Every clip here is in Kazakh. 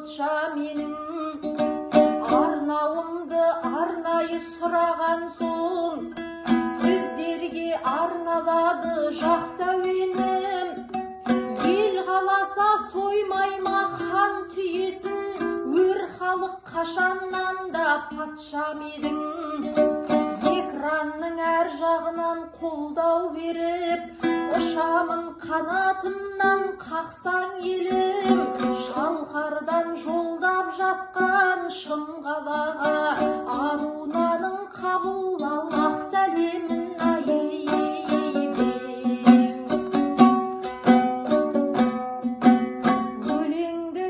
патша менің. Арнауымды арнайы сұраған соң, сіздерге арналады жақсы әуенім. Ел қаласа соймайма хан түйесін, өр халық қашаннан да патша менің. Экранның әр жағынан қолдау беріп, ұшамын қанатымнан қақсаң елім. Шалқардан жолдап жатқан Шымқалаға, арунаның қабыл алақ сәлемін өлеңді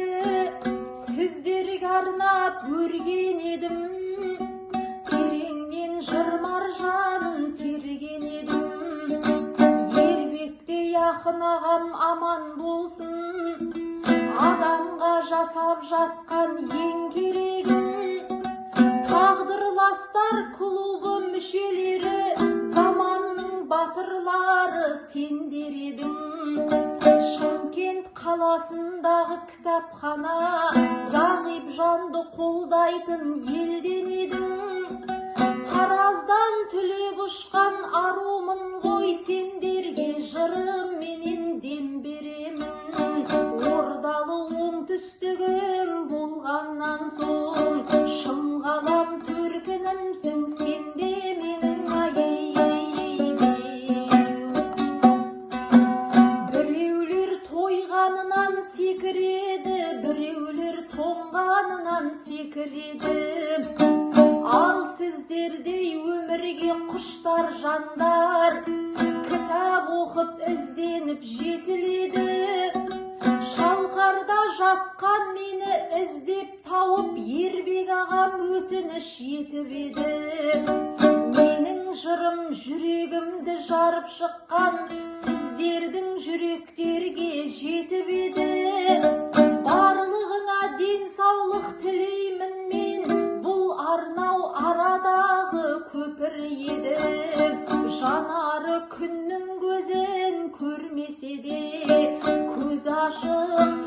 сіздерге арнап өрген едім. Тереңнен жыр маржанын терген едім. Ербектей ақын ағам аман болсын, адамға жасап жатқан ең керегін. Тағдырластар клубы мүшелері, заманның батырлары сендер едің. Шымкент қаласындағы кітапхана, зағип жанды қолдайтын елден едің. Тараздан түлеп ұшқан арумын ғой, сендерге жырым менен дем беремін. Ордалы оңтүстігім болғаннан соң, Шымқалам төркінімсің сенде менің Біреулер тойғанынан секіреді, біреулер тоңғанынан секіреді. Ал сіздердей өмірге құштар жандар, кітап оқып ізденіп жетіледі. Шалқарда жатқан мені іздеп тауып, Ербек ағам өтініш етіп еді. Менің жырым жүрегімді жарып шыққан, сіздердің жүректерге жетіп еді. Барлығыңа денсаулық тілеймін мен, бұл арнау арадағы көпір еді. Жанары күннің көзін көрмесе де, көз ашық